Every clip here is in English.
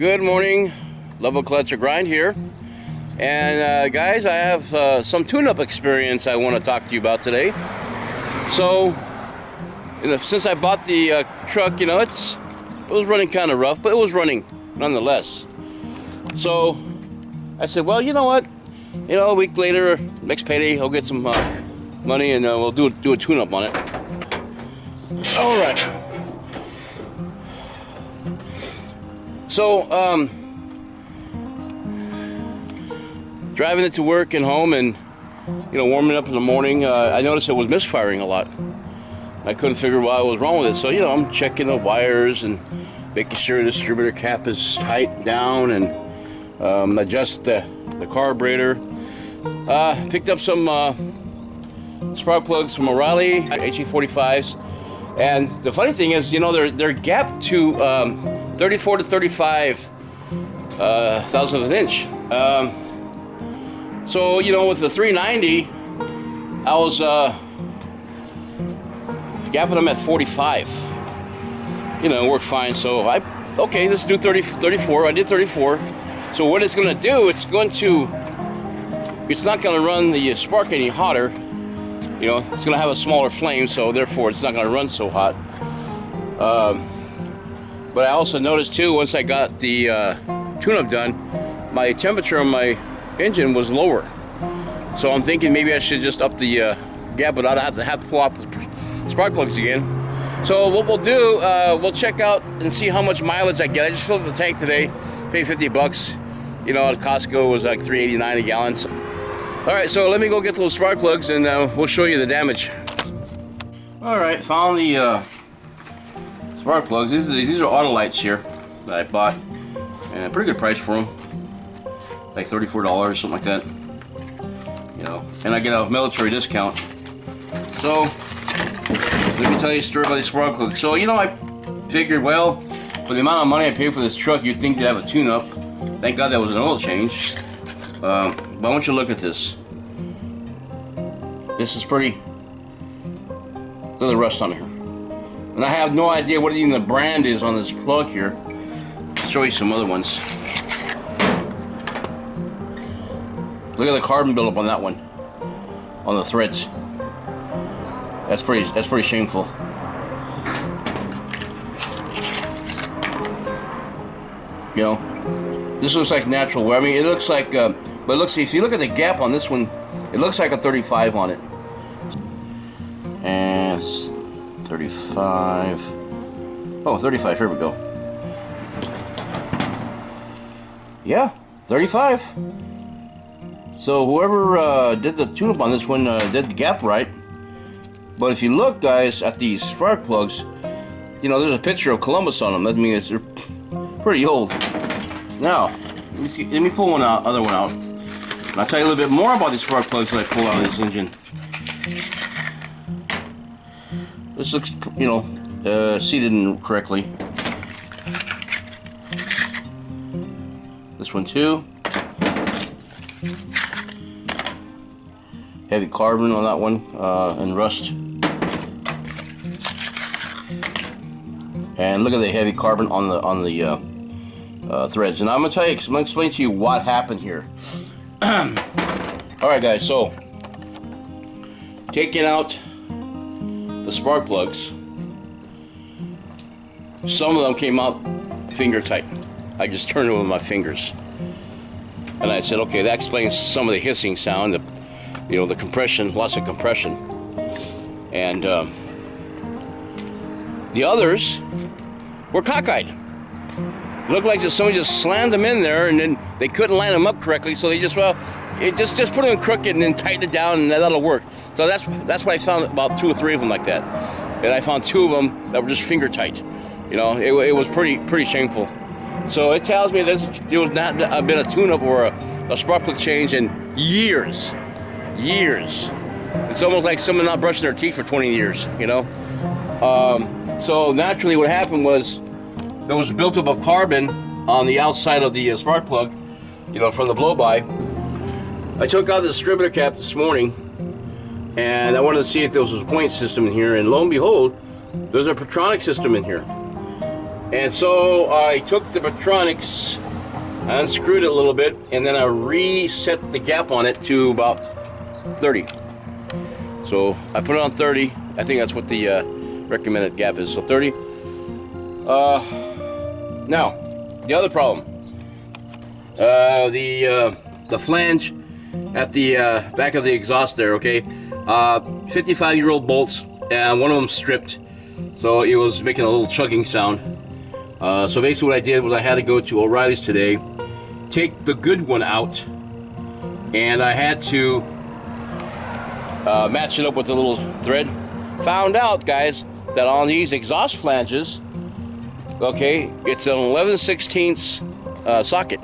Good morning, Level Collector Grind here. And guys, I have some tune-up experience I want to talk to you about today. So, since I bought the truck, it was running kind of rough, but it was running nonetheless. So, I said, well, you know what? A week later, next payday, I'll get some money and we'll do a tune-up on it. All right. So, driving it to work and home and, warming up in the morning, I noticed it was misfiring a lot. I couldn't figure what was wrong with it. So, I'm checking the wires and making sure the distributor cap is tight down and adjust the carburetor. Picked up some spark plugs from O'Reilly, HE45s. And the funny thing is, they're gapped to 34 to 35 thousandths of an inch. So, with the 390, I was gapping them at 45. It worked fine. So okay, let's do 34. I did 34. So what it's going to do, it's not going to run the spark any hotter. It's going to have a smaller flame, so therefore it's not going to run so hot. But I also noticed too, once I got the tune-up done, my temperature on my engine was lower. So I'm thinking maybe I should just up the gap, but I'd have to pull out the spark plugs again. So what we'll do, we'll check out and see how much mileage I get. I just filled up the tank today, paid $50. At Costco it was like $3.89 a gallon. So. All right, so let me go get those spark plugs and we'll show you the damage. All right, found the spark plugs. These are auto lights here that I bought, and a pretty good price for them, like $34, something like that. And I get a military discount. So let me tell you a story about these spark plugs. So I figured, well, for the amount of money I paid for this truck, you'd think to have a tune-up. Thank God that was an oil change. But I want you to look at this. This is pretty. Look at the rust on here. And I have no idea what even the brand is on this plug here. I'll show you some other ones. Look at the carbon buildup on that one. On the threads. That's pretty shameful. This looks like natural wear. I mean, it looks like, but if you look at the gap on this one, it looks like a 35 on it. And 35. Oh, 35, here we go. Yeah, 35. So whoever did the tune-up on this one did the gap right. But if you look, guys, at these spark plugs, there's a picture of Columbus on them. That means they're pretty old. Now, let me pull other one out. And I'll tell you a little bit more about these spark plugs that I pull out of this engine. This looks, seated incorrectly. This one too. Heavy carbon on that one, and rust. And look at the heavy carbon on the threads. And I'm gonna tell you, I'm gonna explain to you what happened here. All right, guys. So taking out the spark plugs, some of them came out finger tight. I just turned them with my fingers, and I said, okay, that explains some of the hissing sound. The compression, lots of compression, and the others were cockeyed. Looked like somebody just slammed them in there, and then they couldn't line them up correctly, so they just put them in crooked and then tighten it down, and that'll work. So that's what I found, about 2 or 3 of them like that, and I found 2 of them that were just finger tight. It was pretty shameful. So it tells me there was not been a tune-up or a spark plug change in years. It's almost like someone not brushing their teeth for 20 years. So naturally, what happened was there was a buildup of carbon on the outside of the spark plug, from the blow-by. I took out the distributor cap this morning, and I wanted to see if there was a point system in here, and lo and behold, there's a Petronic system in here. And so I took the Patronics, I unscrewed it a little bit, and then I reset the gap on it to about 30. So I put it on 30. I think that's what the recommended gap is. So 30. Now, the other problem. The flange at the back of the exhaust there, okay? 55-year-old bolts, and one of them stripped, so it was making a little chugging sound. So basically what I did was I had to go to O'Reilly's today, take the good one out, and I had to match it up with a little thread. Found out, guys, that on these exhaust flanges, okay, it's an 11/16 socket.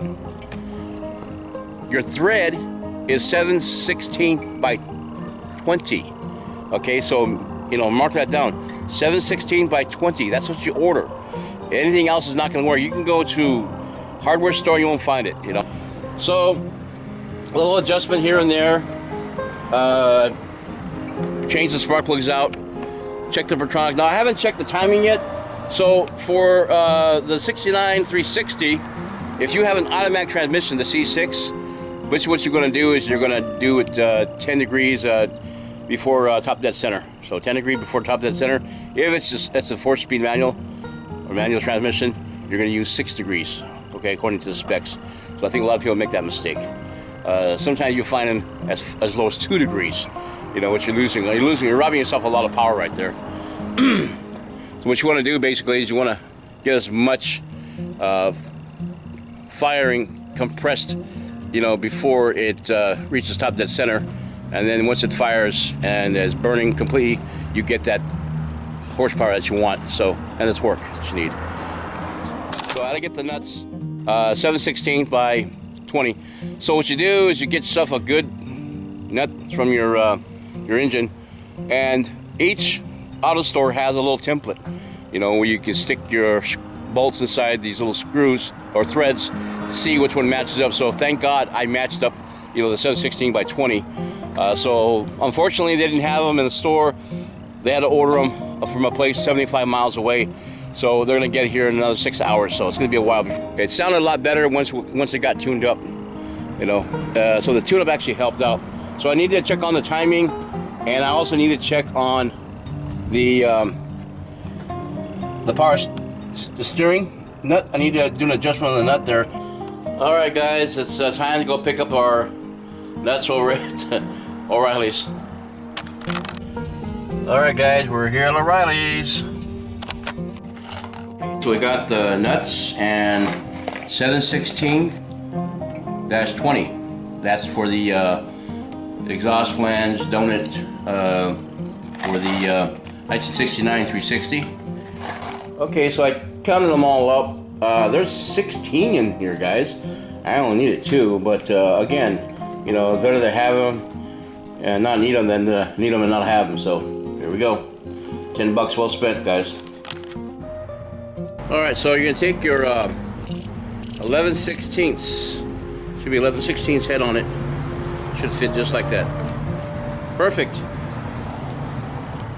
Your thread is 7/16 by 20. Okay, so mark that down. 7/16 by 20. That's what you order. Anything else is not going to work. You can go to hardware store, you won't find it. So a little adjustment here and there. Change the spark plugs out. Check the Patronic. Now I haven't checked the timing yet. So for the 69 360, if you have an automatic transmission, the C6. Which what you're going to do is you're going to do it 10 degrees before top dead center. So 10 degrees before top dead center. If it's a 4-speed manual or manual transmission, you're going to use 6 degrees. Okay, according to the specs. So I think a lot of people make that mistake. Sometimes you find them as low as 2 degrees. What you're losing. You're robbing yourself a lot of power right there. So what you want to do basically is you want to get as much firing compressed before it reaches top dead center, and then once it fires and is burning completely, you get that horsepower that you want. So, and the torque that you need. So how to get the nuts? 7/16 by 20. So what you do is you get yourself a good nut from your engine, and each auto store has a little template, where you can stick your bolts inside these little screws or threads to see which one matches up. So thank God I matched up, the 7/16 by 20. So unfortunately they didn't have them in the store. They had to order them from a place 75 miles away. So they're gonna get here in another 6 hours. So it's gonna be a while before. It sounded a lot better once it got tuned up, So the tune-up actually helped out. So I need to check on the timing, and I also need to check on the steering nut. I need to do an adjustment on the nut there. All right, guys, it's time to go pick up our nuts over at O'Reilly's. All right, guys, we're here at O'Reilly's. So we got the nuts and 7/16-20. That's for the exhaust flange donut for the 1969 360. Okay, so I counted them all up. There's 16 in here, guys. I only needed 2, but again, better to have them and not need them than to need them and not have them. So here we go. $10 well spent, guys. All right, so you're gonna take your 11/16. Should be 11/16 head on it. Should fit just like that. Perfect.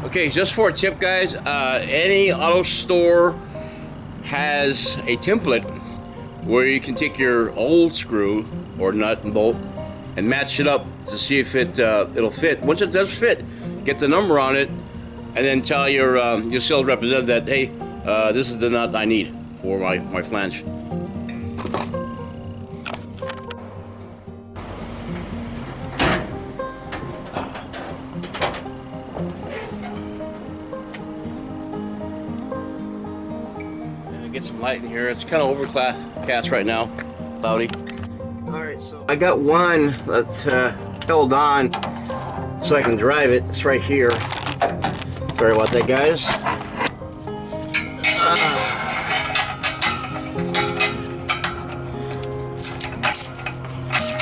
Okay, just for a tip, guys, any auto store has a template where you can take your old screw or nut and bolt and match it up to see if it'll fit. Once it does fit, get the number on it, and then tell your sales representative that, hey, this is the nut I need for my flange. Get some light in here. It's kind of overcast right now, cloudy. All right, so I got one that's held on so I can drive it. It's right here. Sorry about that, guys.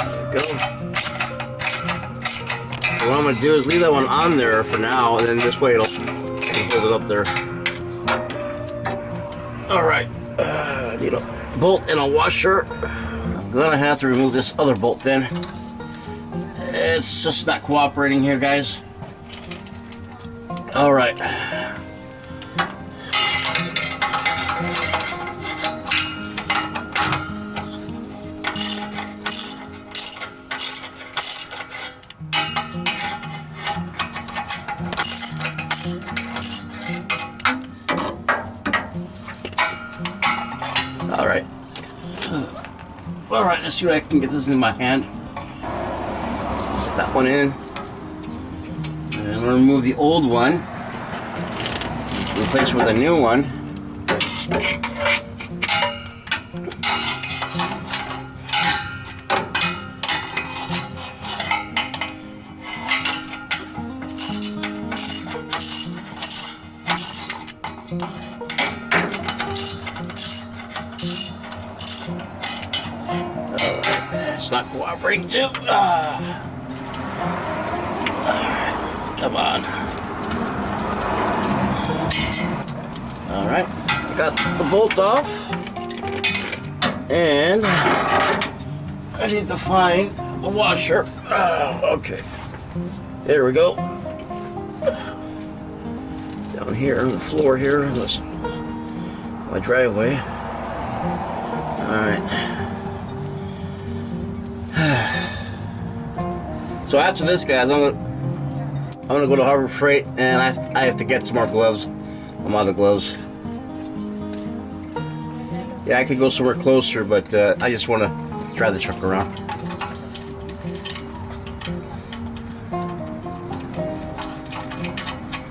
There we go. So what I'm gonna do is leave that one on there for now, and then this way it'll hold it up there. All right, I need a bolt and a washer. I'm gonna have to remove this other bolt then. It's just not cooperating here, guys. All right. All right, let's see if I can get this in my hand. Put that one in. And I'm gonna remove the old one. Replace it with a new one. It's not cooperating too. Come on. Alright, got the bolt off. And I need to find a washer. Okay. There we go. Down here on the floor here, this my driveway. Alright. So after this, guys, I'm gonna go to Harbor Freight, and I have to get some more gloves. I'm out of gloves. Yeah, I could go somewhere closer, but I just want to drive the truck around.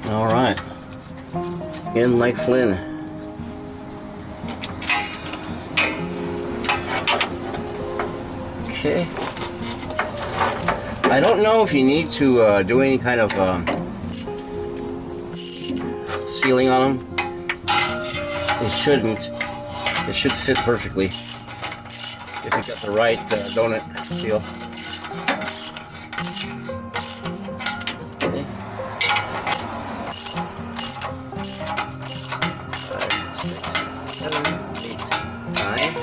All right, in like Flynn. Okay. I don't know if you need to do any kind of sealing on them. It shouldn't. It should fit perfectly if you got the right donut seal. Okay. 5, 6, 7, 8, 9.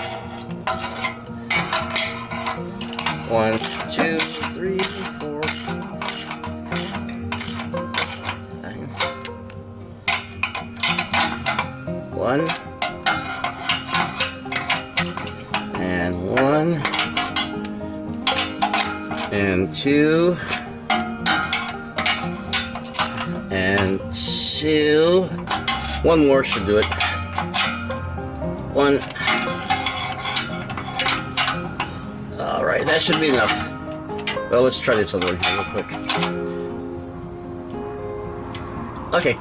1, 2, 3, 4, 9. 1 and 1 and 2 and 2. One more should do it. 1. All right, that should be enough. Well, let's try this other one here real quick. Okay.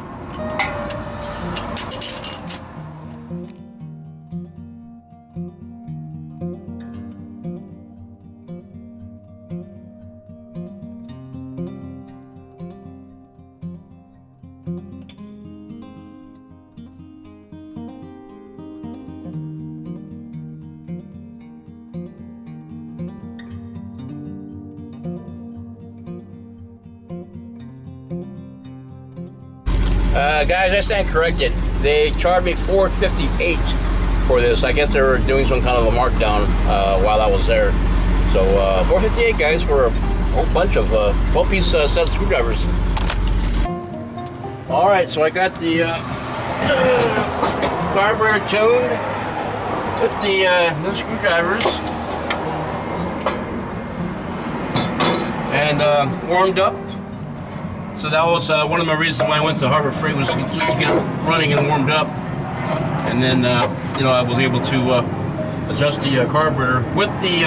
Guys, I stand corrected. They charged me $458 for this. I guess they were doing some kind of a markdown while I was there. So $458, guys, for a whole bunch of 12-piece sets of screwdrivers. All right, so I got the carburetor tuned with the new screwdrivers and warmed up. So that was one of my reasons why I went to Harbor Freight, was to get it running and warmed up, and then you know, I was able to adjust the carburetor with the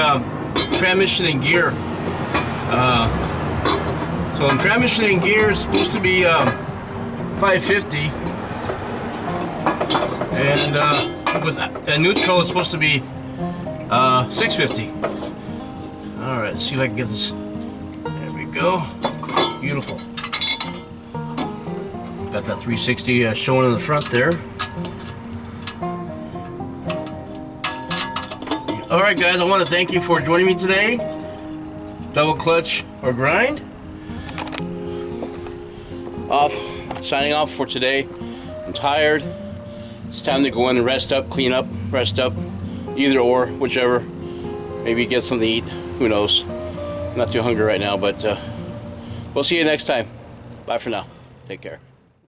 transmission and gear. So the transmission and gear is supposed to be 550, and with a neutral it's supposed to be 650. All right, let's see if I can get this. There we go. Beautiful. Got that 360 showing in the front there. All right, guys, I want to thank you for joining me today. Double clutch or grind. Signing off for today. I'm tired. It's time to go in and rest up, clean up, rest up. Either or, whichever. Maybe get something to eat. Who knows? I'm not too hungry right now, but we'll see you next time. Bye for now. Take care.